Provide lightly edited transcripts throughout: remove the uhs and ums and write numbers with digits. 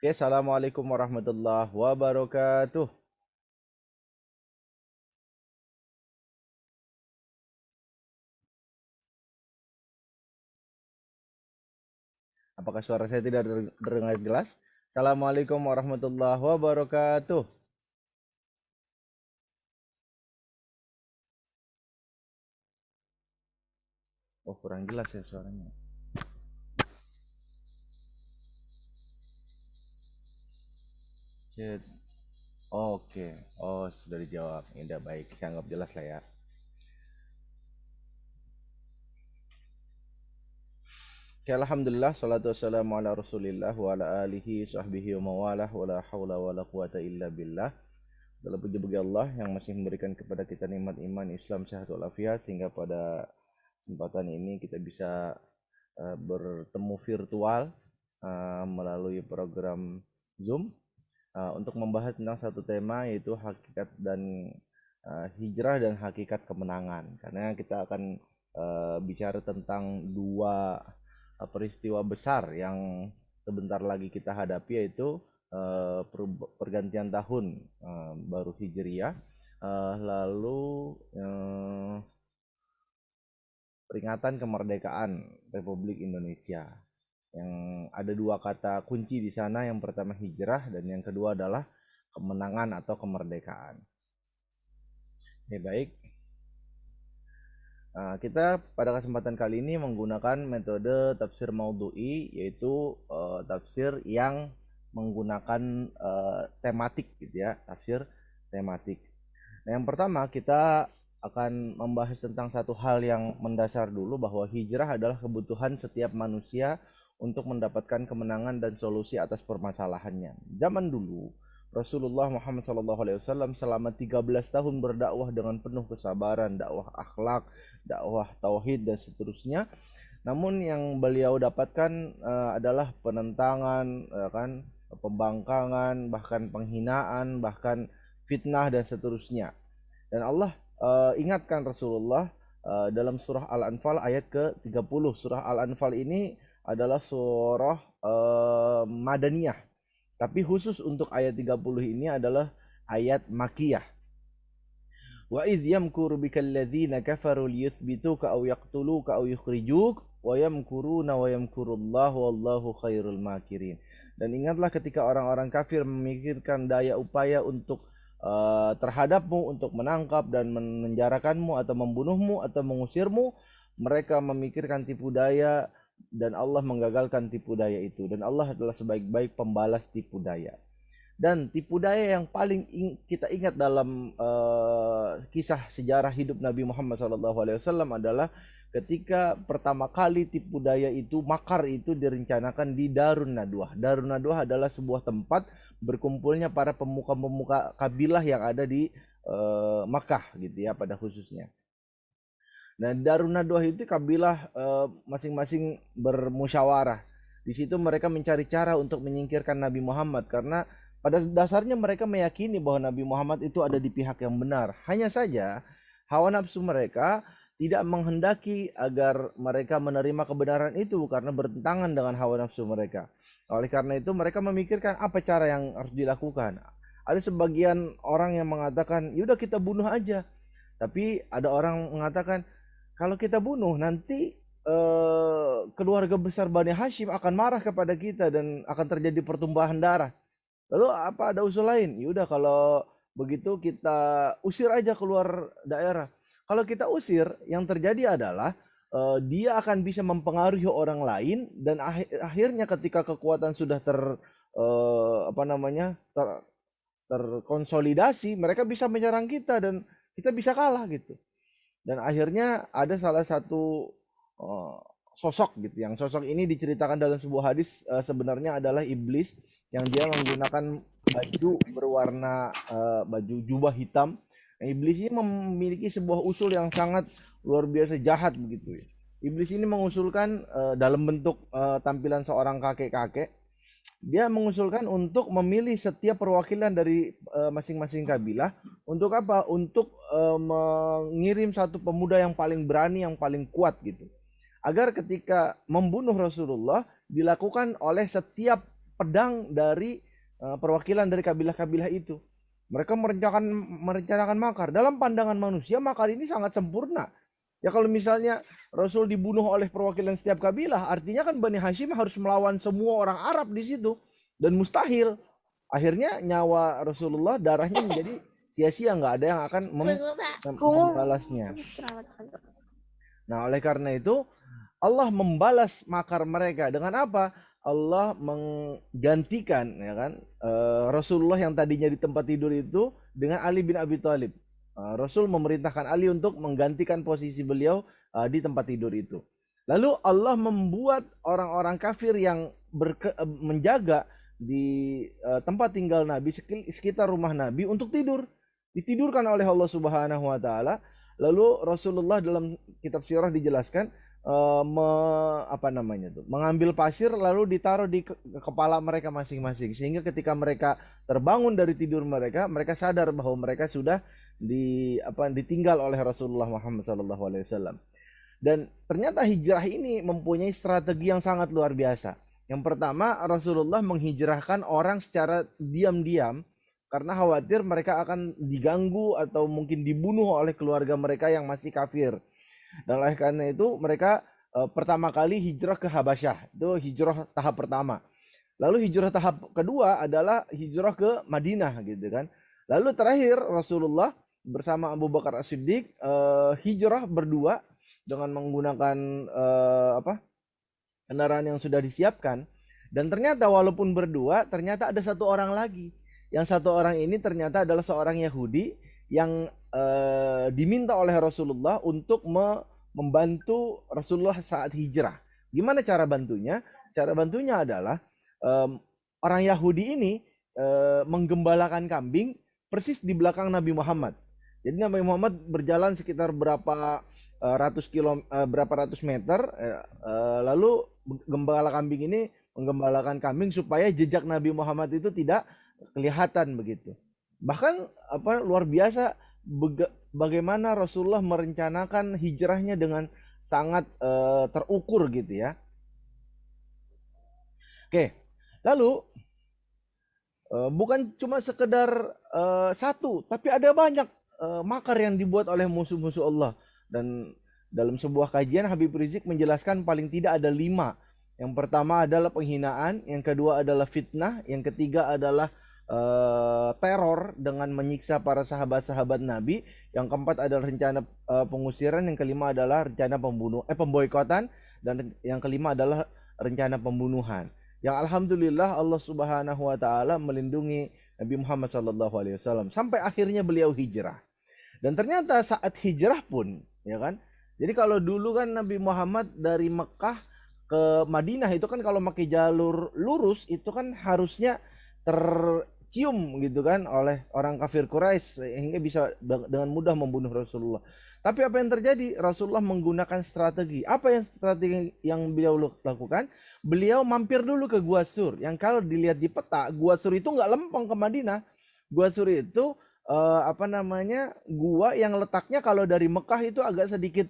Oke, assalamualaikum warahmatullahi wabarakatuh. Apakah suara saya tidak terdengar jelas? Assalamualaikum warahmatullahi wabarakatuh. Oh, kurang jelas ya suaranya. Chat. Oke. Oh, sudah dijawab. Ya, udah baik. Saya anggap jelas lah ya. Oke, alhamdulillah, salatu wassalamu ala rasulillah wa ala alihi sahbihi wa mawalah wa la hawla wa la quwata illa billah. Dalam puji bagi Allah yang masih memberikan kepada kita nikmat iman, Islam, sehat walafiat sehingga pada kesempatan ini kita bisa bertemu virtual melalui program Zoom untuk membahas tentang satu tema yaitu hakikat dan hijrah dan hakikat kemenangan. Karena kita akan bicara tentang dua peristiwa besar yang sebentar lagi kita hadapi yaitu pergantian tahun baru Hijriah, lalu peringatan kemerdekaan Republik Indonesia. Yang ada dua kata kunci di sana, yang pertama hijrah dan yang kedua adalah kemenangan atau kemerdekaan. Ya, baik. Kita pada kesempatan kali ini menggunakan metode tafsir maudhu'i, yaitu tafsir yang menggunakan tematik gitu ya, tafsir tematik. Nah, yang pertama kita akan membahas tentang satu hal yang mendasar dulu, bahwa hijrah adalah kebutuhan setiap manusia untuk mendapatkan kemenangan dan solusi atas permasalahannya. Zaman dulu Rasulullah Muhammad SAW selama 13 tahun berdakwah dengan penuh kesabaran, dakwah akhlak, dakwah tauhid dan seterusnya. Namun yang beliau dapatkan adalah penentangan, kan, pembangkangan, bahkan penghinaan, bahkan fitnah dan seterusnya. Dan Allah ingatkan Rasulullah dalam surah Al-Anfal ayat ke-30. Surah Al-Anfal ini adalah surah Madaniyah. Tapi khusus untuk ayat 30 ini adalah ayat Makiyah. Wa idh yamkuru bikal ladzina kafaru liyuthbituka aw yaqtuluka aw yukhrijuk wa yamkuruna wa yamkurullahu wallahu khairul makirin. Dan ingatlah ketika orang-orang kafir memikirkan daya upaya untuk terhadapmu, untuk menangkap dan menjarakanmu atau membunuhmu atau mengusirmu, mereka memikirkan tipu daya dan Allah menggagalkan tipu daya itu, dan Allah adalah sebaik-baik pembalas tipu daya. Dan tipu daya yang paling kita ingat dalam kisah sejarah hidup Nabi Muhammad SAW adalah ketika pertama kali tipu daya itu, makar itu direncanakan di Darun Nadwah. Darun Nadwah adalah sebuah tempat berkumpulnya para pemuka-pemuka kabilah yang ada di Makkah gitu ya pada khususnya. Nah, Darun Nadwah itu kabilah masing-masing bermusyawarah. Di situ mereka mencari cara untuk menyingkirkan Nabi Muhammad, karena pada dasarnya mereka meyakini bahwa Nabi Muhammad itu ada di pihak yang benar. Hanya saja hawa nafsu mereka tidak menghendaki agar mereka menerima kebenaran itu karena bertentangan dengan hawa nafsu mereka. Oleh karena itu mereka memikirkan apa cara yang harus dilakukan. Ada sebagian orang yang mengatakan, "Yaudah kita bunuh aja." Tapi ada orang mengatakan, kalau kita bunuh nanti keluarga besar Bani Hashim akan marah kepada kita dan akan terjadi pertumpahan darah. Lalu apa ada usul lain? Yaudah kalau begitu kita usir aja keluar daerah. Kalau kita usir, yang terjadi adalah dia akan bisa mempengaruhi orang lain, dan akhirnya ketika kekuatan sudah terkonsolidasi, mereka bisa menyerang kita dan kita bisa kalah gitu. Dan akhirnya ada salah satu uh, sosok gitu, yang sosok ini diceritakan dalam sebuah hadis sebenarnya adalah iblis, yang dia menggunakan baju berwarna baju jubah hitam. Nah, iblis ini memiliki sebuah usul yang sangat luar biasa jahat begitu ya. Iblis ini mengusulkan dalam bentuk tampilan seorang kakek-kakek. Dia mengusulkan untuk memilih setiap perwakilan dari masing-masing kabilah. Untuk apa? Untuk mengirim satu pemuda yang paling berani, yang paling kuat gitu. Agar ketika membunuh Rasulullah dilakukan oleh setiap pedang dari perwakilan dari kabilah-kabilah itu. Mereka merencanakan makar. Dalam pandangan manusia, makar ini sangat sempurna. Ya kalau misalnya Rasul dibunuh oleh perwakilan setiap kabilah, artinya kan Bani Hashim harus melawan semua orang Arab di situ. Dan mustahil. Akhirnya nyawa Rasulullah, darahnya menjadi sia-sia, nggak ada yang akan membalasnya. Nah, oleh karena itu Allah membalas makar mereka dengan apa? Allah menggantikan, ya kan, Rasulullah yang tadinya di tempat tidur itu dengan Ali bin Abi Thalib. Rasul memerintahkan Ali untuk menggantikan posisi beliau di tempat tidur itu. Lalu Allah membuat orang-orang kafir yang menjaga di tempat tinggal Nabi, sekitar rumah Nabi untuk tidur. Ditidurkan oleh Allah Subhanahu wa taala. Lalu Rasulullah dalam kitab sirah dijelaskan mengambil pasir lalu ditaruh di kepala mereka masing-masing, sehingga ketika mereka terbangun dari tidur mereka sadar bahwa mereka sudah ditinggal oleh Rasulullah Muhammad SAW. Dan ternyata hijrah ini mempunyai strategi yang sangat luar biasa. Yang pertama, Rasulullah menghijrahkan orang secara diam-diam karena khawatir mereka akan diganggu atau mungkin dibunuh oleh keluarga mereka yang masih kafir. Dan oleh karena itu mereka pertama kali hijrah ke Habasyah. Itu hijrah tahap pertama. Lalu hijrah tahap kedua adalah hijrah ke Madinah gitu kan. Lalu terakhir Rasulullah bersama Abu Bakar As-Siddiq hijrah berdua dengan menggunakan kendaraan yang sudah disiapkan. Dan ternyata walaupun berdua, ternyata ada satu orang lagi. Yang satu orang ini ternyata adalah seorang Yahudi yang diminta oleh Rasulullah untuk membantu Rasulullah saat hijrah. Gimana cara bantunya? Cara bantunya adalah orang Yahudi ini menggembalakan kambing persis di belakang Nabi Muhammad. Jadi Nabi Muhammad berjalan sekitar berapa ratus meter, lalu gembala kambing ini menggembalakan kambing supaya jejak Nabi Muhammad itu tidak kelihatan begitu. Bahkan luar biasa bagaimana Rasulullah merencanakan hijrahnya dengan sangat terukur gitu ya. Oke, lalu bukan cuma sekedar satu, tapi ada banyak makar yang dibuat oleh musuh-musuh Allah. Dan dalam sebuah kajian Habib Rizik menjelaskan paling tidak ada 5. Yang pertama adalah penghinaan, yang kedua adalah fitnah, yang ketiga adalah teror dengan menyiksa para sahabat-sahabat Nabi, yang keempat adalah rencana pengusiran, yang kelima adalah rencana pemboikotan, dan yang kelima adalah rencana pembunuhan. Yang alhamdulillah Allah Subhanahu wa taala melindungi Nabi Muhammad SAW sampai akhirnya beliau hijrah. Dan ternyata saat hijrah pun, ya kan? Jadi kalau dulu kan Nabi Muhammad dari Mekah ke Madinah itu kan kalau pakai jalur lurus itu kan harusnya tercium gitu kan oleh orang kafir Quraisy sehingga bisa dengan mudah membunuh Rasulullah. Tapi apa yang terjadi? Rasulullah menggunakan strategi. Apa yang strategi yang beliau lakukan? Beliau mampir dulu ke Gua Sur. Yang kalau dilihat di peta, Gua Sur itu nggak lempeng ke Madinah. Gua Sur itu gua yang letaknya kalau dari Mekah itu agak sedikit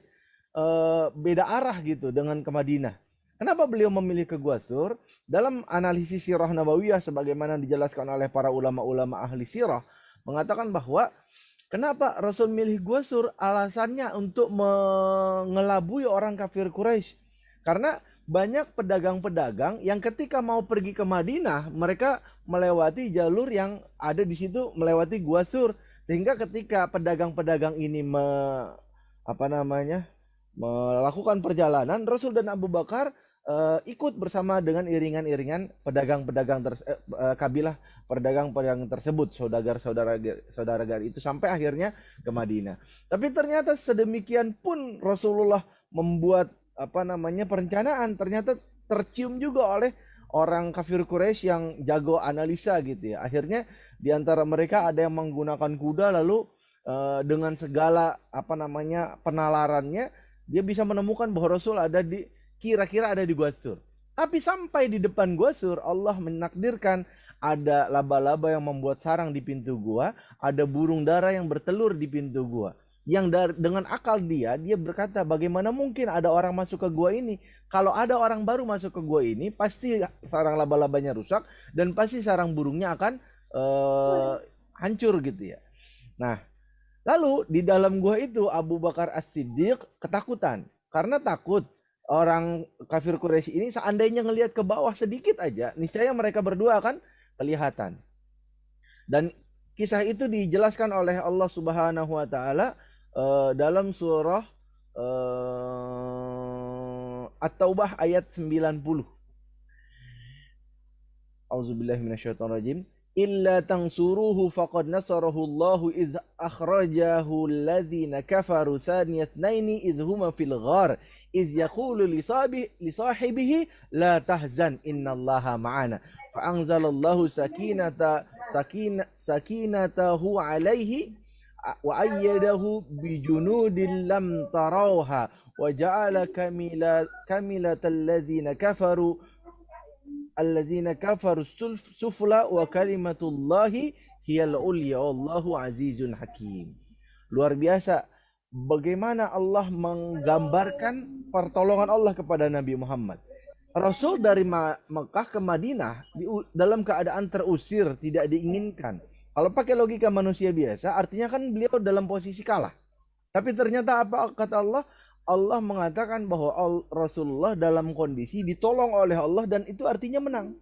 beda arah gitu dengan ke Madinah. Kenapa beliau memilih ke Gua Sur? Dalam analisis sirah nabawiyah sebagaimana dijelaskan oleh para ulama-ulama ahli sirah, mengatakan bahwa kenapa Rasul milih Gua Sur? Alasannya untuk mengelabui orang kafir Quraisy. Karena banyak pedagang-pedagang yang ketika mau pergi ke Madinah, mereka melewati jalur yang ada di situ, melewati Gua Sur. Sehingga ketika pedagang-pedagang ini melakukan perjalanan, Rasul dan Abu Bakar ikut bersama dengan iringan-iringan pedagang-pedagang kabilah pedagang-pedagang tersebut, saudagar itu sampai akhirnya ke Madinah. Tapi ternyata sedemikian pun Rasulullah membuat perencanaan, ternyata tercium juga oleh orang kafir Quraisy yang jago analisa gitu ya. Akhirnya di antara mereka ada yang menggunakan kuda, lalu dengan segala penalarannya dia bisa menemukan bahwa Rasul kira-kira ada di Gua Sur. Tapi sampai di depan Gua Sur, Allah menakdirkan ada laba-laba yang membuat sarang di pintu gua, ada burung dara yang bertelur di pintu gua. dengan akal dia berkata, bagaimana mungkin ada orang masuk ke gua ini? Kalau ada orang baru masuk ke gua ini, pasti sarang laba-labanya rusak dan pasti sarang burungnya akan hancur gitu ya. Nah, lalu di dalam gua itu Abu Bakar As-Siddiq ketakutan karena takut orang kafir Quraisy ini seandainya ngelihat ke bawah sedikit aja, niscaya mereka berdua akan kelihatan. Dan kisah itu dijelaskan oleh Allah Subhanahu wa taala dalam surah At-Taubah ayat 90. Auzubillahi minasyaitonirrajim. Illa tansuruhu faqad nasarahu Allahu idh akhrajahu alladhina kafaru thaniya itsnaini idh huma fil ghar idh yaqulu li sahibihi la tahzan innallaha ma'ana fa anzalallahu sakinatahu alaihi wa ayyadahu bijunudin lam tarawha wa ja'ala kamilatal ladzina kafaru sufla wa kalimatullahi hiyal ulya wallahu azizun hakim. Luar biasa bagaimana Allah menggambarkan pertolongan Allah kepada Nabi Muhammad. Rasul dari Mekah ke Madinah dalam keadaan terusir, tidak diinginkan. Kalau pakai logika manusia biasa, artinya kan beliau dalam posisi kalah. Tapi ternyata apa kata Allah? Allah mengatakan bahwa Rasulullah dalam kondisi ditolong oleh Allah dan itu artinya menang.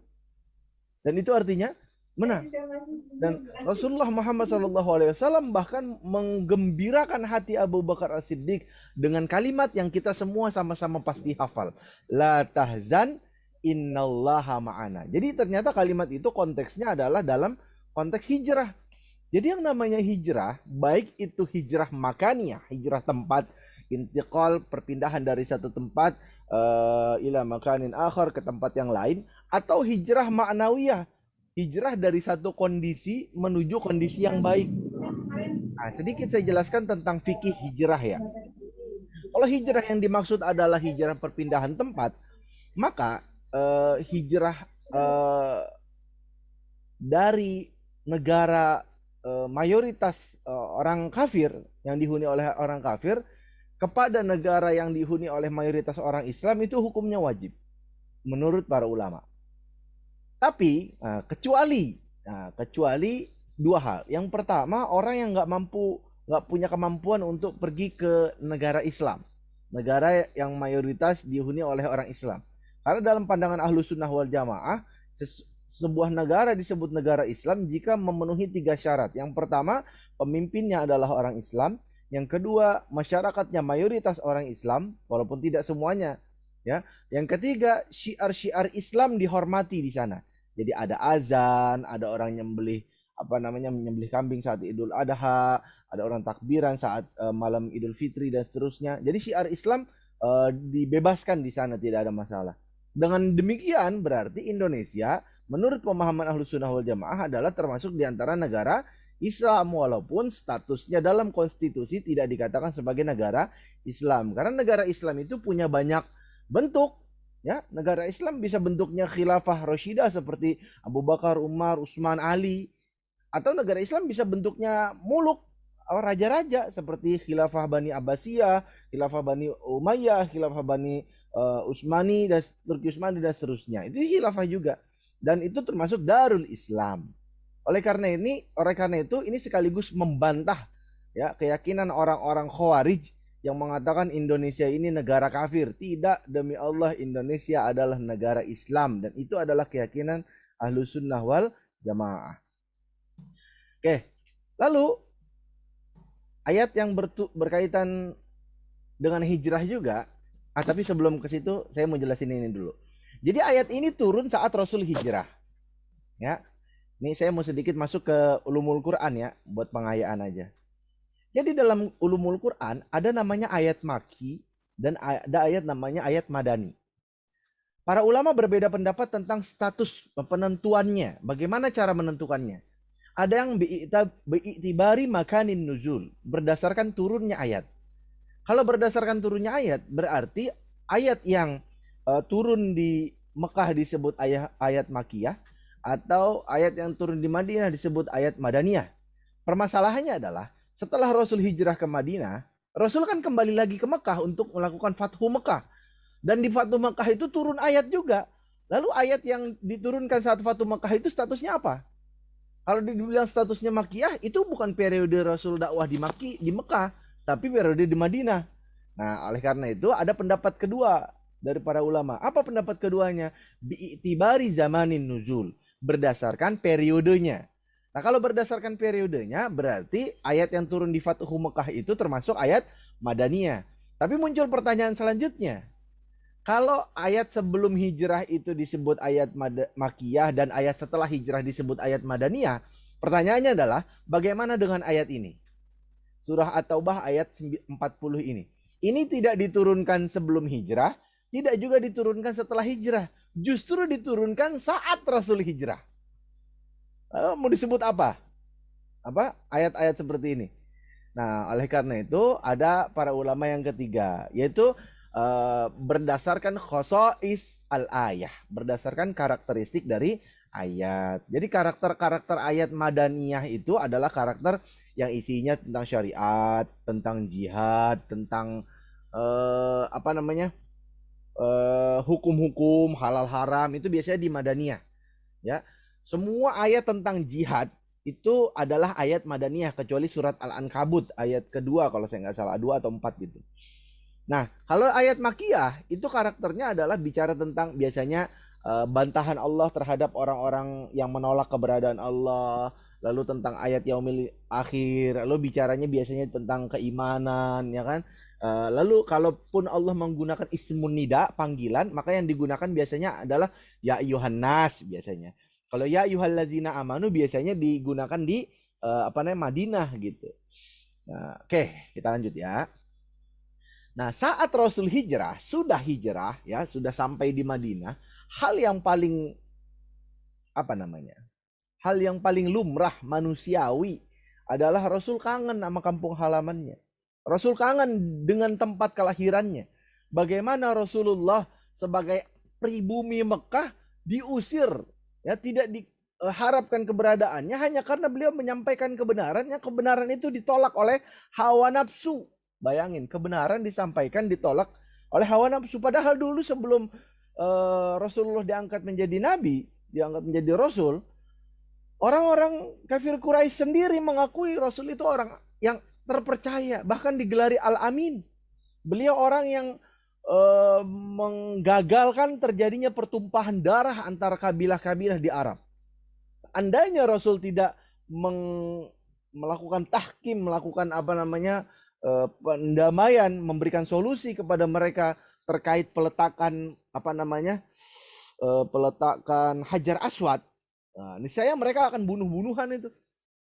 Dan itu artinya menang. Dan Rasulullah Muhammad SAW bahkan menggembirakan hati Abu Bakar As-Siddiq dengan kalimat yang kita semua sama-sama pasti hafal. La tahzan innallaha ma'ana. Jadi ternyata kalimat itu konteksnya adalah dalam konteks hijrah. Jadi yang namanya hijrah, baik itu hijrah makaniyah, hijrah tempat, intiqal, perpindahan dari satu tempat ila makanin akhar, ke tempat yang lain, atau hijrah ma'nawiyah, hijrah dari satu kondisi menuju kondisi yang baik. Nah, sedikit saya jelaskan tentang fikih hijrah ya. Kalau hijrah yang dimaksud adalah hijrah perpindahan tempat, maka hijrah dari negara mayoritas orang kafir, yang dihuni oleh orang kafir, kepada negara yang dihuni oleh mayoritas orang Islam itu hukumnya wajib menurut para ulama. Tapi kecuali dua hal. Yang pertama, orang yang nggak punya kemampuan untuk pergi ke negara Islam, negara yang mayoritas dihuni oleh orang Islam. Karena dalam pandangan Ahlus Sunnah wal Jamaah, sebuah negara disebut negara Islam jika memenuhi 3 syarat. Yang pertama, pemimpinnya adalah orang Islam. Yang kedua, masyarakatnya mayoritas orang Islam, walaupun tidak semuanya. Ya. Yang ketiga, syiar-syiar Islam dihormati di sana. Jadi ada azan, ada orang menyembelih kambing saat Idul Adha, ada orang takbiran saat malam Idul Fitri dan seterusnya. Jadi syiar Islam dibebaskan di sana, tidak ada masalah. Dengan demikian berarti Indonesia menurut pemahaman Ahlus Sunnah wal Jamaah adalah termasuk di antara negara Islam, walaupun statusnya dalam konstitusi tidak dikatakan sebagai negara Islam. Karena negara Islam itu punya banyak bentuk. Ya, negara Islam bisa bentuknya khilafah Rasyidah seperti Abu Bakar, Umar, Utsman, Ali. Atau negara Islam bisa bentuknya muluk, raja-raja seperti khilafah Bani Abbasiyah, khilafah Bani Umayyah, khilafah Bani Utsmani dan Turki Utsmani dan seterusnya. Itu khilafah juga. Dan itu termasuk Darul Islam. Oleh karena itu ini sekaligus membantah ya keyakinan orang-orang Khawarij yang mengatakan Indonesia ini negara kafir. Tidak, demi Allah Indonesia adalah negara Islam dan itu adalah keyakinan Ahlus Sunnah wal Jamaah. Oke. Lalu ayat yang berkaitan dengan hijrah juga, tapi sebelum ke situ saya mau jelasin ini dulu. Jadi ayat ini turun saat Rasul hijrah. Ya. Ini saya mau sedikit masuk ke ulumul Quran ya, buat pengayaan aja. Jadi dalam ulumul Quran ada namanya ayat maki dan ada ayat namanya ayat madani. Para ulama berbeda pendapat tentang status penentuannya, bagaimana cara menentukannya. Ada yang bi'itibari makanin nuzul, berdasarkan turunnya ayat. Kalau berdasarkan turunnya ayat, berarti ayat yang turun di Mekah disebut ayat makiyah, atau ayat yang turun di Madinah disebut ayat madaniyah. Permasalahannya adalah setelah Rasul hijrah ke Madinah, Rasul kan kembali lagi ke Mekah untuk melakukan Fathu Mekah. Dan di Fathu Mekah itu turun ayat juga. Lalu ayat yang diturunkan saat Fathu Mekah itu statusnya apa? Kalau dibilang statusnya Makiyah, itu bukan periode Rasul dakwah di Mekah, tapi periode di Madinah. Nah, oleh karena itu ada pendapat kedua dari para ulama. Apa pendapat keduanya? Bi'tibari zamanin nuzul, berdasarkan periodenya. Nah, kalau berdasarkan periodenya, berarti ayat yang turun di Fathu Mekah itu termasuk ayat Madaniyah. Tapi muncul pertanyaan selanjutnya. Kalau ayat sebelum hijrah itu disebut ayat Makiyah dan ayat setelah hijrah disebut ayat Madaniyah, pertanyaannya adalah bagaimana dengan ayat ini? Surah At-Taubah ayat 40 ini. Ini tidak diturunkan sebelum hijrah, tidak juga diturunkan setelah hijrah. Justru diturunkan saat Rasul hijrah. Lalu mau disebut apa? Apa? Ayat-ayat seperti ini. Nah, oleh karena itu ada para ulama yang ketiga, yaitu berdasarkan khosois al-ayah, berdasarkan karakteristik dari ayat. Jadi karakter-karakter ayat Madaniyah itu adalah karakter yang isinya tentang syariat, tentang jihad, tentang hukum-hukum halal haram, itu biasanya di Madaniyah. Ya, semua ayat tentang jihad itu adalah ayat Madaniyah kecuali surat Al-Ankabut ayat kedua kalau saya nggak salah, 2 atau 4 gitu. Nah, kalau ayat Makiyah itu karakternya adalah bicara tentang biasanya bantahan Allah terhadap orang-orang yang menolak keberadaan Allah, lalu tentang ayat yaumil akhir, lalu bicaranya biasanya tentang keimanan, ya kan? Lalu kalaupun Allah menggunakan ismun nida, panggilan, maka yang digunakan biasanya adalah ya ayyuhan nas biasanya. Kalau ya ayyuhallazina amanu biasanya digunakan di Madinah gitu. Nah, oke, kita lanjut ya. Nah, saat Rasul hijrah ya, sudah sampai di Madinah, hal yang paling hal yang paling lumrah manusiawi adalah Rasul kangen sama kampung halamannya. Rasul kangen dengan tempat kelahirannya. Bagaimana Rasulullah sebagai pribumi Mekah diusir, ya, tidak diharapkan keberadaannya hanya karena beliau menyampaikan kebenarannya, kebenaran itu ditolak oleh hawa nafsu. Bayangin, kebenaran disampaikan ditolak oleh hawa nafsu. Padahal dulu sebelum Rasulullah diangkat menjadi nabi, diangkat menjadi rasul, orang-orang kafir Quraisy sendiri mengakui Rasul itu orang yang terpercaya, bahkan digelari Al-Amin. Beliau orang yang menggagalkan terjadinya pertumpahan darah antara kabilah-kabilah di Arab. Seandainya Rasul tidak melakukan tahkim, melakukan pendamaian, memberikan solusi kepada mereka terkait peletakan peletakan Hajar Aswad. Nah, niscaya mereka akan bunuh-bunuhan itu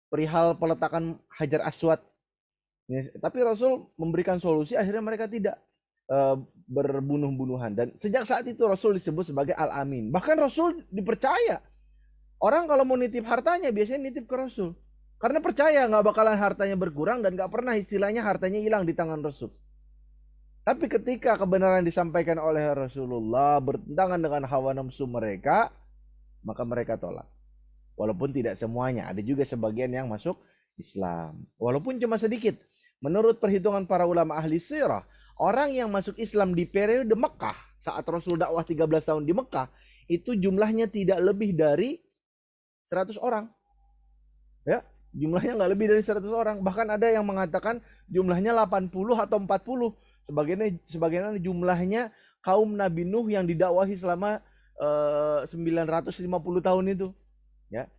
perihal peletakan Hajar Aswad. Tapi Rasul memberikan solusi, akhirnya mereka tidak berbunuh-bunuhan. Dan sejak saat itu Rasul disebut sebagai Al-Amin. Bahkan Rasul dipercaya. Orang kalau mau nitip hartanya biasanya nitip ke Rasul. Karena percaya nggak bakalan hartanya berkurang dan nggak pernah istilahnya hartanya hilang di tangan Rasul. Tapi ketika kebenaran disampaikan oleh Rasulullah bertentangan dengan hawa nafsu mereka, maka mereka tolak. Walaupun tidak semuanya, ada juga sebagian yang masuk Islam. Walaupun cuma sedikit. Menurut perhitungan para ulama ahli sirah, orang yang masuk Islam di periode Mekah, saat Rasul dakwah 13 tahun di Mekah, itu jumlahnya tidak lebih dari 100 orang. Ya, jumlahnya nggak lebih dari 100 orang. Bahkan ada yang mengatakan jumlahnya 80 atau 40. Sebagaimana jumlahnya kaum Nabi Nuh yang didakwahi selama 950 tahun itu. Ya.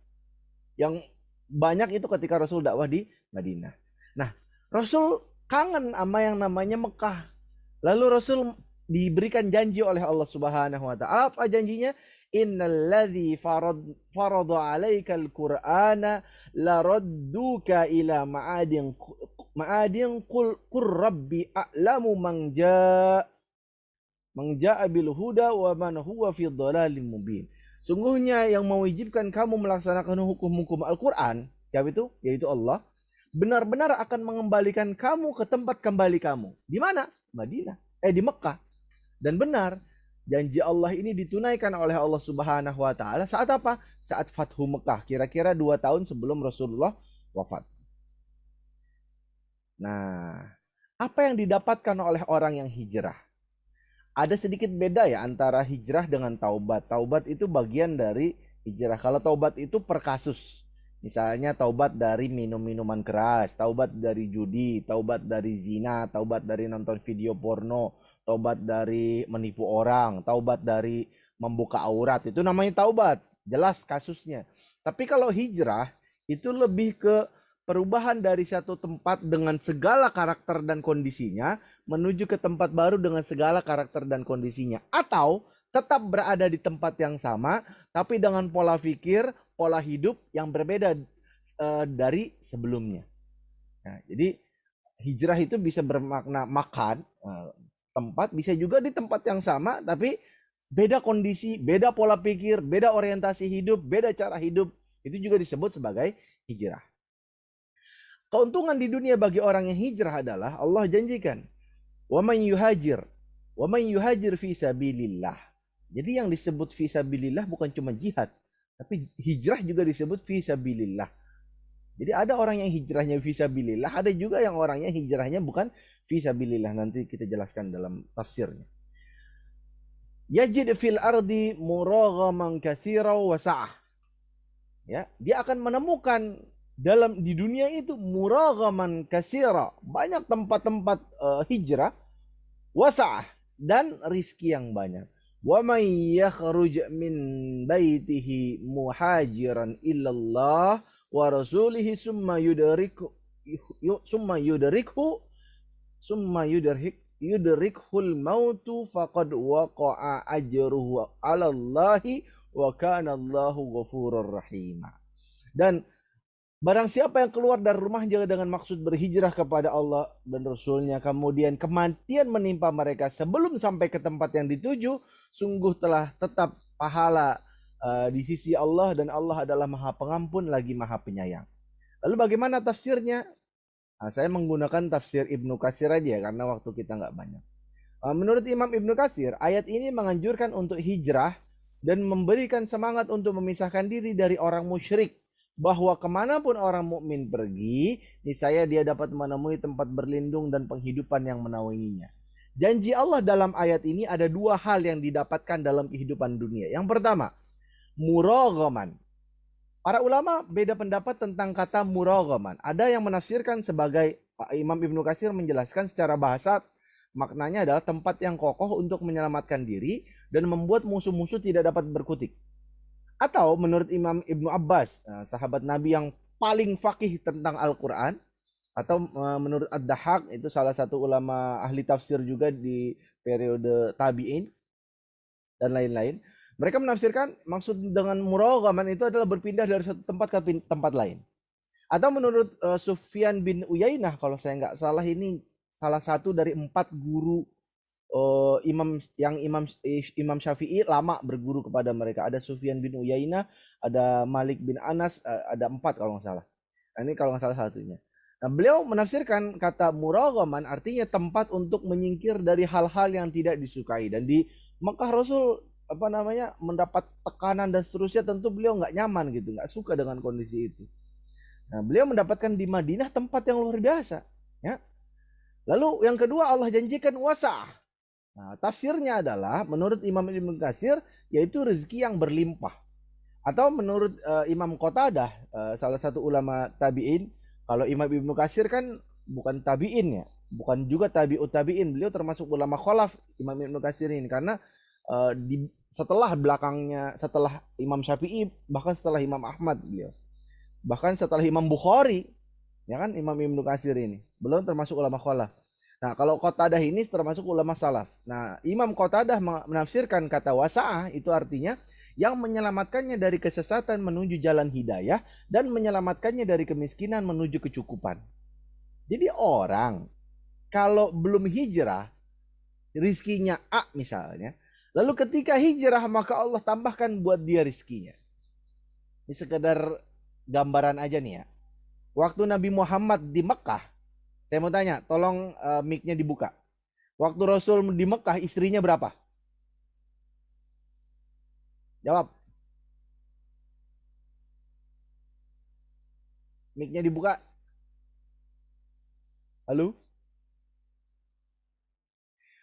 Yang banyak itu ketika Rasul dakwah di Madinah. Nah, Rasul kangen sama yang namanya Mekah. Lalu Rasul diberikan janji oleh Allah Subhanahu wa taala. Apa janjinya? Innalladzi farada 'alaikal Qur'ana laradduka ila ma'adin qur rabbi a'lamu man ja'a bil huda wa man huwa fi dhalalim mubin. Sungguhnya yang mewajibkan kamu melaksanakan hukum-hukum Al-Qur'an, siapa itu? Yaitu Allah. Benar-benar akan mengembalikan kamu ke tempat kembali kamu. Di mana? Madinah. Di Mekah. Dan benar, janji Allah ini ditunaikan oleh Allah Subhanahu wa taala saat apa? Saat Fathu Mekah, kira-kira 2 tahun sebelum Rasulullah wafat. Nah, apa yang didapatkan oleh orang yang hijrah? Ada sedikit beda ya antara hijrah dengan taubat. Taubat itu bagian dari hijrah. Kalau taubat itu per kasus. Misalnya taubat dari minum-minuman keras, taubat dari judi, taubat dari zina, taubat dari nonton video porno, taubat dari menipu orang, taubat dari membuka aurat. Itu namanya taubat. Jelas kasusnya. Tapi kalau hijrah itu lebih ke perubahan dari satu tempat dengan segala karakter dan kondisinya menuju ke tempat baru dengan segala karakter dan kondisinya, atau tetap berada di tempat yang sama tapi dengan pola pikir, pola hidup yang berbeda dari sebelumnya. Nah, jadi hijrah itu bisa bermakna makan tempat, bisa juga di tempat yang sama tapi beda kondisi, beda pola pikir, beda orientasi hidup, beda cara hidup. Itu juga disebut sebagai hijrah. Keuntungan di dunia bagi orang yang hijrah adalah Allah janjikan, "Wa man yuhajir fi sabilillah." Jadi yang disebut fi sabilillah bukan cuma jihad, tapi hijrah juga disebut fi sabilillah. Jadi ada orang yang hijrahnya fi sabilillah, ada juga yang orangnya hijrahnya bukan fi sabilillah. Nanti kita jelaskan dalam tafsirnya. Yajid fil ardi muraghaman katsira wa sa'ah. Ya, dia akan menemukan di dunia itu muraghaman katsira, banyak tempat-tempat hijrah, wasa'ah, dan rizki yang banyak. Wa may yakhruj min baitihi muhajiran illallah wa rasulihi summa yudrikhu yudrikhul mautu faqad waqa'a ajruhu 'ala Allahi wa kana Allahu ghafurur rahim. Dan barang siapa yang keluar dari rumahnya dengan maksud berhijrah kepada Allah dan Rasulnya, kemudian kematian menimpa mereka sebelum sampai ke tempat yang dituju, sungguh telah tetap pahala di sisi Allah, dan Allah adalah Maha Pengampun lagi Maha Penyayang. Lalu bagaimana tafsirnya? Nah, saya menggunakan tafsir Ibnu Katsir aja karena waktu kita nggak banyak. Menurut Imam Ibnu Katsir, ayat ini menganjurkan untuk hijrah dan memberikan semangat untuk memisahkan diri dari orang musyrik, bahwa kemanapun orang mukmin pergi, niscaya dia dapat menemui tempat berlindung dan penghidupan yang menaunginya. Janji Allah dalam ayat ini ada dua hal yang didapatkan dalam kehidupan dunia. Yang pertama, muraghaman. Para ulama beda pendapat tentang kata muraghaman. Ada yang menafsirkan sebagai, Imam Ibnu Katsir menjelaskan secara bahasa, maknanya adalah tempat yang kokoh untuk menyelamatkan diri dan membuat musuh-musuh tidak dapat berkutik. Atau menurut Imam Ibnu Abbas, sahabat Nabi yang paling fakih tentang Al-Quran, atau menurut Ad-Dahhak, itu salah satu ulama ahli tafsir juga di periode tabi'in dan lain-lain, mereka menafsirkan maksud dengan muraghaman itu adalah berpindah dari satu tempat ke tempat lain. Atau menurut Sufyan bin Uyainah, kalau saya nggak salah, ini salah satu dari 4 guru Imam Syafi'i lama berguru kepada mereka. Ada Sufyan bin Uyainah, ada Malik bin Anas, ada 4 kalau nggak salah. Nah, ini kalau nggak salah satunya. Nah, beliau menafsirkan kata muraghaman artinya tempat untuk menyingkir dari hal-hal yang tidak disukai. Dan di Mekah Rasul mendapat tekanan dan seterusnya, tentu beliau nggak nyaman gitu, nggak suka dengan kondisi itu. Nah, beliau mendapatkan di Madinah tempat yang luar biasa, ya. Lalu yang kedua, Allah janjikan wasa'ah. Nah, tafsirnya adalah menurut Imam Ibnu Katsir yaitu rezeki yang berlimpah. Atau menurut Imam Qatadah, salah satu ulama tabi'in, kalau Imam Ibnu Katsir kan bukan tabi'in ya, bukan juga tabi'ut tabi'in, beliau termasuk ulama khalaf Imam Ibnu Katsir ini, karena setelah Imam Syafi'i, bahkan setelah Imam Ahmad beliau, bahkan setelah Imam Bukhari, ya kan, Imam Ibnu Katsir ini belum termasuk ulama khalaf. Nah, kalau Qatadah ini termasuk ulama salaf. Nah, Imam Qatadah menafsirkan kata wasa'ah itu artinya yang menyelamatkannya dari kesesatan menuju jalan hidayah dan menyelamatkannya dari kemiskinan menuju kecukupan. Jadi orang kalau belum hijrah, rizkinya A misalnya, lalu ketika hijrah maka Allah tambahkan buat dia rizkinya. Ini sekedar gambaran aja nih ya. Waktu Nabi Muhammad di Mekah, saya mau tanya, tolong mic-nya dibuka. Waktu Rasul di Mekah, istrinya berapa? Jawab. Mic-nya dibuka. Halo?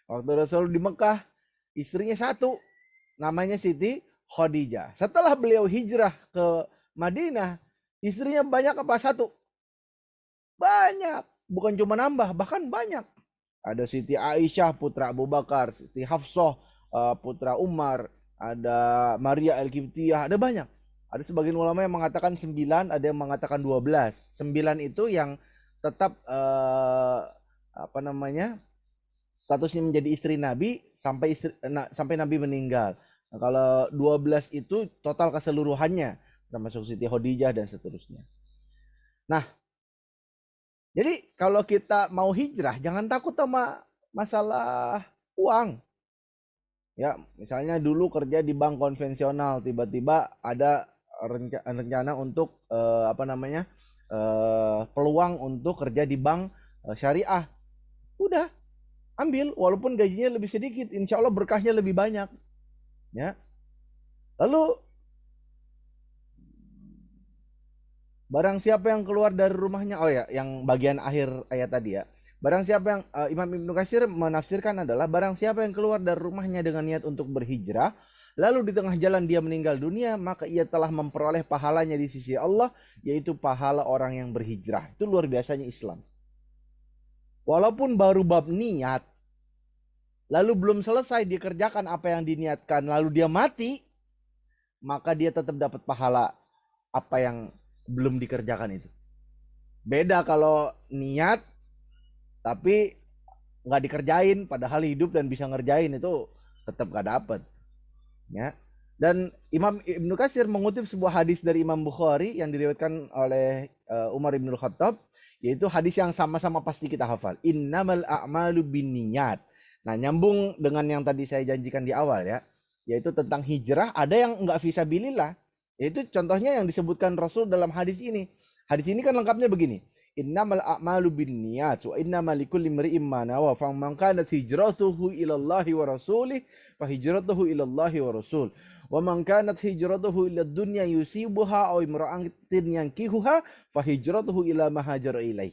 Waktu Rasul di Mekah, istrinya satu, namanya Siti Khadijah. Setelah beliau hijrah ke Madinah, istrinya banyak apa satu? Banyak. Bukan cuma nambah, bahkan banyak. Ada Siti Aisyah, putra Abu Bakar, Siti Hafsah, putra Umar, ada Maria Al-Qibtiyah, ada banyak. Ada sebagian ulama yang mengatakan 9, ada yang mengatakan 12. 9 itu yang tetap apa namanya? Statusnya menjadi istri Nabi sampai Nabi meninggal. Nah, kalau 12 itu total keseluruhannya, termasuk Siti Khadijah dan seterusnya. Nah, jadi kalau kita mau hijrah, jangan takut sama masalah uang. Ya, misalnya dulu kerja di bank konvensional, tiba-tiba ada rencana untuk apa namanya peluang untuk kerja di bank syariah. Udah, ambil, walaupun gajinya lebih sedikit, insya Allah berkahnya lebih banyak. Ya, lalu barang siapa yang keluar dari rumahnya, oh ya, yang bagian akhir ayat tadi ya. Barang siapa yang Imam Ibnu Katsir menafsirkan adalah barang siapa yang keluar dari rumahnya dengan niat untuk berhijrah, lalu di tengah jalan dia meninggal dunia, maka ia telah memperoleh pahalanya di sisi Allah, yaitu pahala orang yang berhijrah. Itu luar biasanya Islam. Walaupun baru bab niat, lalu belum selesai dikerjakan apa yang diniatkan, lalu dia mati, maka dia tetap dapat pahala apa yang belum dikerjakan itu. Beda kalau niat tapi nggak dikerjain padahal hidup dan bisa ngerjain, itu tetap gak dapet ya. Dan Imam Ibnu Katsir mengutip sebuah hadis dari Imam Bukhari yang diriwayatkan oleh Umar Ibn Khattab, yaitu hadis yang sama-sama pasti kita hafal, innamal a'malu binniyat. Nah, nyambung dengan yang tadi saya janjikan di awal ya, yaitu tentang hijrah. Ada yang nggak fisabilillah, yaitu contohnya yang disebutkan Rasul dalam hadis ini. Hadis ini kan lengkapnya begini, innamal a'malu binniyat wa innamal likulli imri'in ma nawa faman kanat hijratuhu ila Allah wa rasulih fa hijratuhu ila Allah wa rasul wa man kanat hijratuhu ila dunya yusibuha aw imra'atin yankihuha fa hijratuhu ila ma hajara ilaih.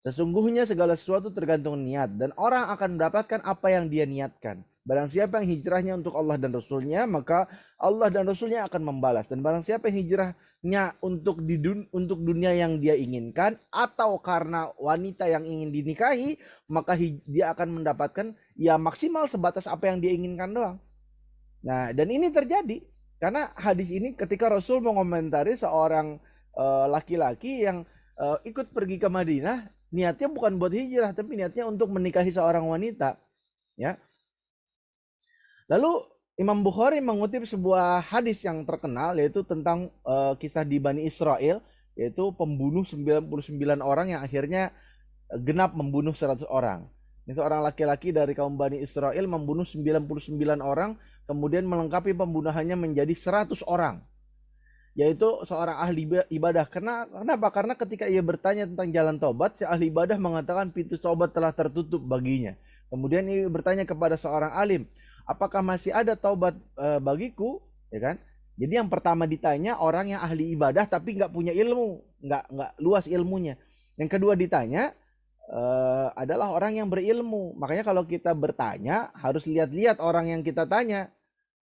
Sesungguhnya segala sesuatu tergantung niat, dan orang akan mendapatkan apa yang dia niatkan. Barang siapa yang hijrahnya untuk Allah dan Rasulnya, maka Allah dan Rasulnya akan membalas. Dan barang siapa yang hijrahnya untuk dunia yang dia inginkan, atau karena wanita yang ingin dinikahi, maka dia akan mendapatkan ya maksimal sebatas apa yang dia inginkan doang. Nah, dan ini terjadi karena hadis ini ketika Rasul mengomentari seorang laki-laki yang ikut pergi ke Madinah, niatnya bukan buat hijrah, tapi niatnya untuk menikahi seorang wanita, ya. Lalu Imam Bukhari mengutip sebuah hadis yang terkenal, yaitu tentang kisah di Bani Israel, yaitu pembunuh 99 orang yang akhirnya genap membunuh 100 orang. Ini seorang laki-laki dari kaum Bani Israel membunuh 99 orang, kemudian melengkapi pembunuhannya menjadi 100 orang. Yaitu seorang ahli ibadah. Kenapa? Karena ketika ia bertanya tentang jalan taubat, si ahli ibadah mengatakan pintu taubat telah tertutup baginya. Kemudian ia bertanya kepada seorang alim, apakah masih ada taubat bagiku? Ya kan? Jadi yang pertama ditanya orang yang ahli ibadah tapi nggak punya ilmu, nggak luas ilmunya. Yang kedua ditanya adalah orang yang berilmu. Makanya kalau kita bertanya harus lihat-lihat orang yang kita tanya,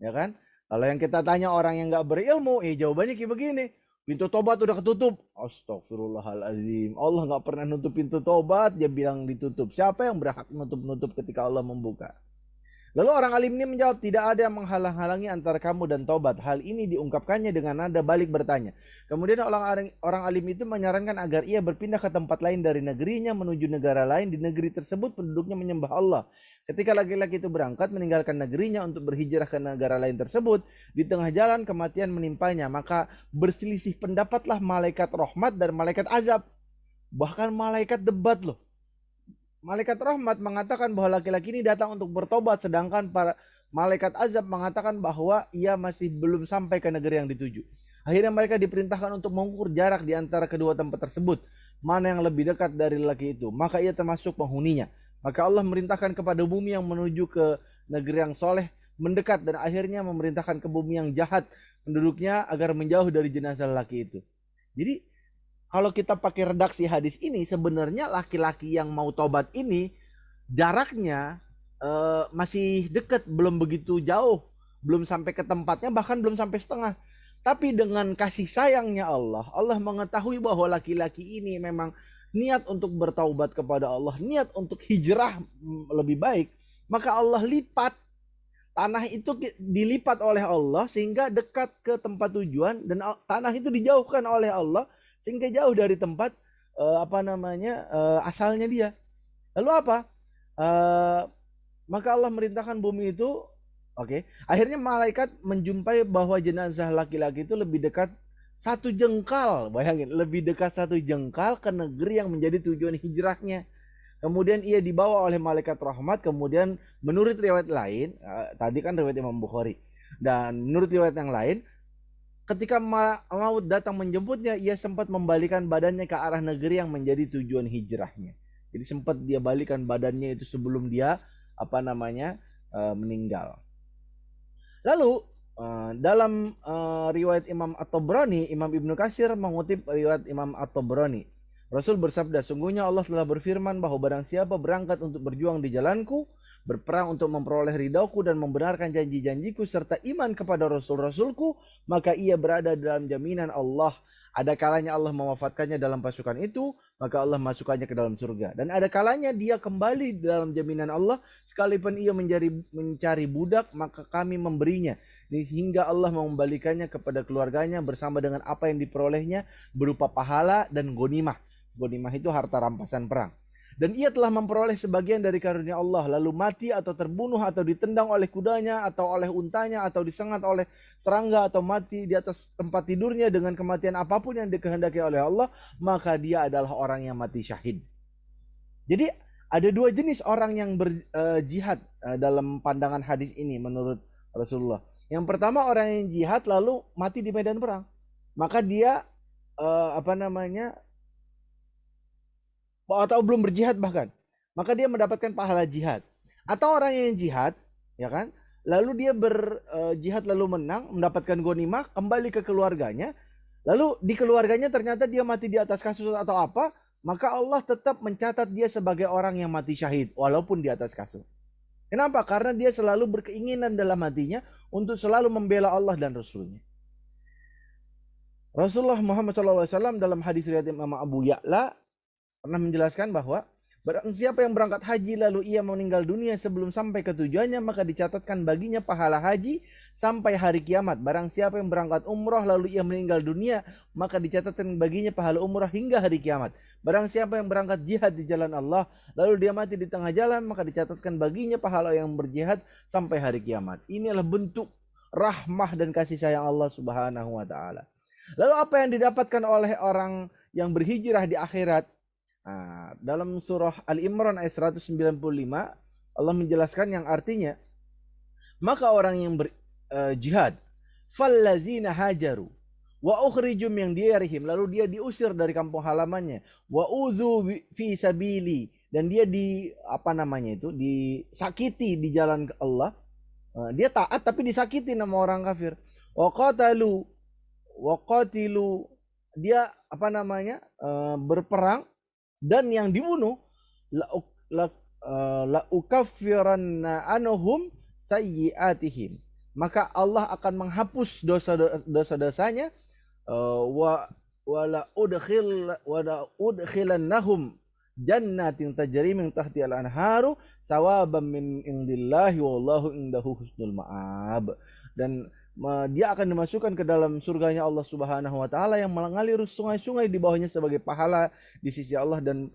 ya kan? Kalau yang kita tanya orang yang nggak berilmu, jawabannya kayak begini. Pintu tobat udah ketutup. Astagfirullahaladzim. Allah nggak pernah nutup pintu tobat, dia bilang ditutup. Siapa yang berhak nutup-nutup ketika Allah membuka? Lalu orang alim ini menjawab, tidak ada yang menghalang-halangi antara kamu dan taubat. Hal ini diungkapkannya dengan nada balik bertanya. Kemudian orang alim itu menyarankan agar ia berpindah ke tempat lain dari negerinya menuju negara lain. Di negeri tersebut penduduknya menyembah Allah. Ketika laki-laki itu berangkat meninggalkan negerinya untuk berhijrah ke negara lain tersebut, di tengah jalan kematian menimpanya, maka berselisih pendapatlah malaikat rahmat dan malaikat azab. Bahkan malaikat debat loh. Malaikat rahmat mengatakan bahwa laki-laki ini datang untuk bertobat, sedangkan para malaikat azab mengatakan bahwa ia masih belum sampai ke negeri yang dituju. Akhirnya mereka diperintahkan untuk mengukur jarak di antara kedua tempat tersebut, mana yang lebih dekat dari lelaki itu, maka ia termasuk penghuninya. Maka Allah memerintahkan kepada bumi yang menuju ke negeri yang soleh mendekat, dan akhirnya memerintahkan ke bumi yang jahat penduduknya agar menjauh dari jenazah lelaki itu. Jadi kalau kita pakai redaksi hadis ini, sebenarnya laki-laki yang mau tobat ini jaraknya masih dekat, belum begitu jauh, belum sampai ke tempatnya, bahkan belum sampai setengah. Tapi dengan kasih sayangnya Allah, Allah mengetahui bahwa laki-laki ini memang niat untuk bertaubat kepada Allah, niat untuk hijrah lebih baik, maka Allah lipat tanah itu, dilipat oleh Allah sehingga dekat ke tempat tujuan, dan tanah itu dijauhkan oleh Allah sehingga jauh dari tempat asalnya dia. Lalu apa? Eh, Maka Allah merintahkan bumi itu, oke. Akhirnya malaikat menjumpai bahwa jenazah laki-laki itu lebih dekat 1 jengkal, bayangin, lebih dekat 1 jengkal ke negeri yang menjadi tujuan hijrahnya. Kemudian ia dibawa oleh malaikat rahmat. Kemudian menurut riwayat lain, tadi kan riwayat Imam Bukhari, dan menurut riwayat yang lain, ketika maut datang menjemputnya, ia sempat membalikan badannya ke arah negeri yang menjadi tujuan hijrahnya. Jadi sempat dia balikan badannya itu sebelum dia meninggal. Lalu dalam riwayat Imam At-Tabrani, Imam Ibnu Katsir mengutip riwayat Imam At-Tabrani, Rasul bersabda, sungguhnya Allah telah berfirman bahwa barang siapa berangkat untuk berjuang di jalanku, berperang untuk memperoleh ridauku dan membenarkan janji-janjiku serta iman kepada Rasul-Rasulku, maka ia berada dalam jaminan Allah. Ada kalanya Allah mewafatkannya dalam pasukan itu, maka Allah masukkannya ke dalam surga. Dan ada kalanya dia kembali dalam jaminan Allah, sekalipun ia mencari budak, maka kami memberinya, hingga Allah mengembalikannya kepada keluarganya bersama dengan apa yang diperolehnya berupa pahala dan ghanimah. Ghanimah itu harta rampasan perang. Dan ia telah memperoleh sebagian dari karunia Allah, lalu mati atau terbunuh atau ditendang oleh kudanya atau oleh untanya atau disengat oleh serangga atau mati di atas tempat tidurnya dengan kematian apapun yang dikehendaki oleh Allah, maka dia adalah orang yang mati syahid. Jadi ada 2 jenis orang yang berjihad dalam pandangan hadis ini menurut Rasulullah. Yang pertama, orang yang jihad lalu mati di medan perang, maka dia atau belum berjihad bahkan, maka dia mendapatkan pahala jihad. Atau orang yang jihad, ya kan, lalu dia berjihad lalu menang, mendapatkan ghanimah, kembali ke keluarganya, lalu di keluarganya ternyata dia mati di atas kasus atau apa, maka Allah tetap mencatat dia sebagai orang yang mati syahid walaupun di atas kasus. Kenapa? Karena dia selalu berkeinginan dalam hatinya untuk selalu membela Allah dan Rasulnya. Rasulullah Muhammad SAW dalam hadis riwayat Imam Abu Ya'la pernah menjelaskan bahwa barang siapa yang berangkat haji lalu ia meninggal dunia sebelum sampai ke tujuannya, maka dicatatkan baginya pahala haji sampai hari kiamat. Barang siapa yang berangkat umrah lalu ia meninggal dunia, maka dicatatkan baginya pahala umrah hingga hari kiamat. Barang siapa yang berangkat jihad di jalan Allah lalu dia mati di tengah jalan, maka dicatatkan baginya pahala yang berjihad sampai hari kiamat. Inilah bentuk rahmah dan kasih sayang Allah Subhanahu wa taala. Lalu apa yang didapatkan oleh orang yang berhijrah di akhirat? Nah, dalam surah Al-Imran ayat 195 Allah menjelaskan yang artinya, maka orang yang berjihad, fallazina hajaru wa ukhrijum min diyarihim, lalu dia diusir dari kampung halamannya, wa uzu fi sabili, dan dia disakiti di jalan Allah. Dia taat tapi disakiti sama orang kafir. Wa qatilu, dia berperang, dan yang dibunuh, la ukaffiranna anhum sayyi'atihim, maka Allah akan menghapus dosa-dosanya, wa udkhilannahum jannatin tajri min tahtiha al-anharu sawaban min indillahi wallahu indahu husnul ma'ab. Dan dia akan dimasukkan ke dalam surganya Allah Subhanahu wa taala yang mengalir sungai-sungai di bawahnya sebagai pahala di sisi Allah, dan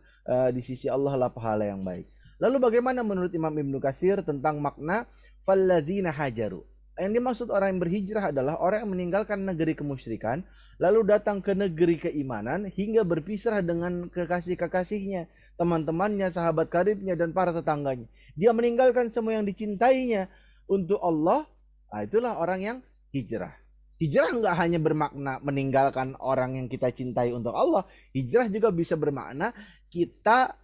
di sisi Allah lah pahala yang baik. Lalu bagaimana menurut Imam Ibnu Katsir tentang makna fallazina hajaru? Yang dimaksud orang yang berhijrah adalah orang yang meninggalkan negeri kemusyrikan lalu datang ke negeri keimanan hingga berpisah dengan kekasih-kekasihnya, teman-temannya, sahabat karibnya, dan para tetangganya. Dia meninggalkan semua yang dicintainya untuk Allah. Nah, itulah orang yang hijrah. Hijrah nggak hanya bermakna meninggalkan orang yang kita cintai untuk Allah. Hijrah juga bisa bermakna kita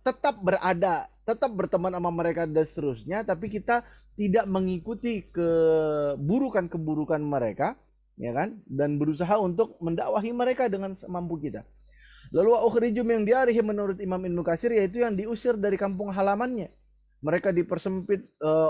tetap berada, tetap berteman sama mereka dan seterusnya, tapi kita tidak mengikuti keburukan-keburukan mereka, ya kan? Dan berusaha untuk mendakwahi mereka dengan semampu kita. Lalu wa ukhriju min diyarihim menurut Imam Ibnu Katsir yaitu yang diusir dari kampung halamannya. Mereka dipersempit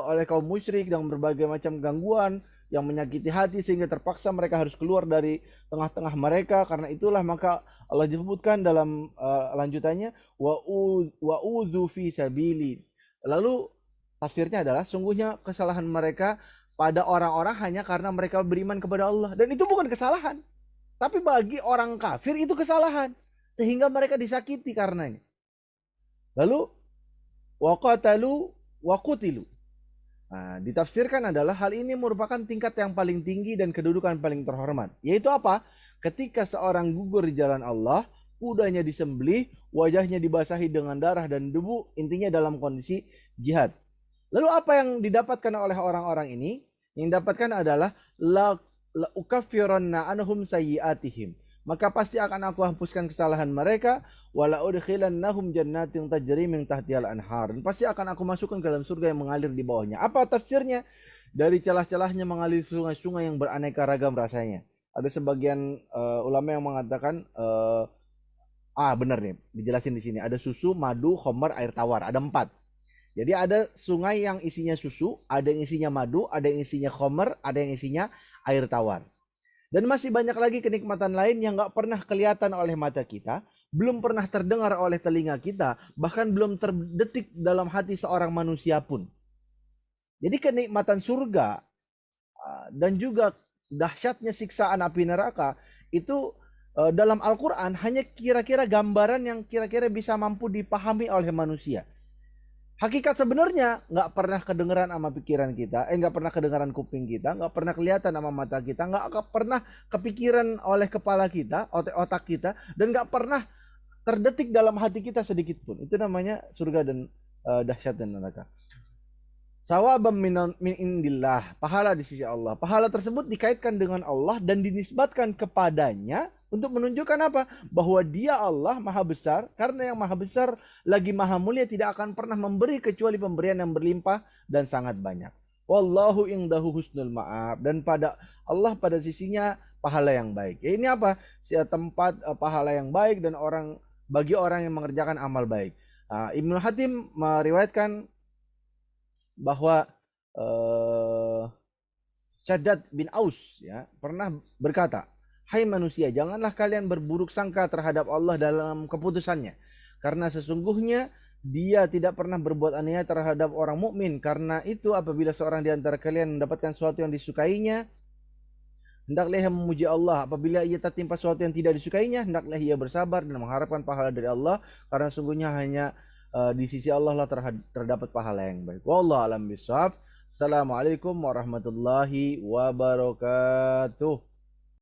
oleh kaum musyrik dan berbagai macam gangguan yang menyakiti hati sehingga terpaksa mereka harus keluar dari tengah-tengah mereka. Karena itulah maka Allah disebutkan dalam lanjutannya wa udzu fi sabili. Lalu tafsirnya adalah sungguhnya kesalahan mereka pada orang-orang hanya karena mereka beriman kepada Allah, dan itu bukan kesalahan. Tapi bagi orang kafir itu kesalahan sehingga mereka disakiti karenanya. Lalu waqatalu waqutilu. Nah, ditafsirkan adalah hal ini merupakan tingkat yang paling tinggi dan kedudukan paling terhormat. Yaitu apa? Ketika seorang gugur di jalan Allah, kudanya disembelih, wajahnya dibasahi dengan darah dan debu, intinya dalam kondisi jihad. Lalu apa yang didapatkan oleh orang-orang ini? Yang didapatkan adalah la ukaffiranna anhum sayyiatihim. Maka pasti akan aku hapuskan kesalahan mereka, wala udkhilannahum jannatin tajri min tahtihal anhar. Dan pasti akan aku masukkan ke dalam surga yang mengalir di bawahnya. Apa tafsirnya? Dari celah-celahnya mengalir sungai-sungai yang beraneka ragam rasanya. Ada sebagian ulama yang mengatakan benar nih, dijelasin di sini. Ada susu, madu, khamar, air tawar. Ada 4. Jadi ada sungai yang isinya susu, ada yang isinya madu, ada yang isinya khamar, ada yang isinya air tawar. Dan masih banyak lagi kenikmatan lain yang gak pernah kelihatan oleh mata kita, belum pernah terdengar oleh telinga kita, bahkan belum terdetik dalam hati seorang manusia pun. Jadi kenikmatan surga dan juga dahsyatnya siksaan api neraka itu dalam Al-Quran hanya kira-kira gambaran yang kira-kira bisa mampu dipahami oleh manusia. Hakikat sebenarnya nggak pernah kedengeran sama pikiran kita, nggak pernah kedengeran kuping kita, nggak pernah kelihatan sama mata kita, nggak pernah kepikiran oleh kepala kita, otak kita, dan nggak pernah terdetik dalam hati kita sedikit pun. Itu namanya surga dan dahsyat dan neraka. Sawabam min indillah, pahala di sisi Allah. Pahala tersebut dikaitkan dengan Allah dan dinisbatkan kepadanya untuk menunjukkan apa? Bahwa dia Allah maha besar, karena yang maha besar lagi maha mulia tidak akan pernah memberi kecuali pemberian yang berlimpah dan sangat banyak. Wallahu indahu husnul ma'ab, dan pada Allah pada sisinya pahala yang baik. Ya, ini apa? Tempat pahala yang baik dan bagi orang yang mengerjakan amal baik. Ibnu Hatim meriwayatkan bahwa Shaddad bin Aus ya pernah berkata, "Hai manusia, janganlah kalian berburuk sangka terhadap Allah dalam keputusannya, karena sesungguhnya Dia tidak pernah berbuat aniaya terhadap orang mukmin. Karena itu apabila seorang di antara kalian mendapatkan sesuatu yang disukainya, hendaklah ia memuji Allah. Apabila ia tertimpa sesuatu yang tidak disukainya, hendaklah ia bersabar dan mengharapkan pahala dari Allah, karena sungguhnya hanya di sisi Allah lah terdapat pahala yang baik. Wallahu a'lam bishawab. Assalamualaikum warahmatullahi wabarakatuh.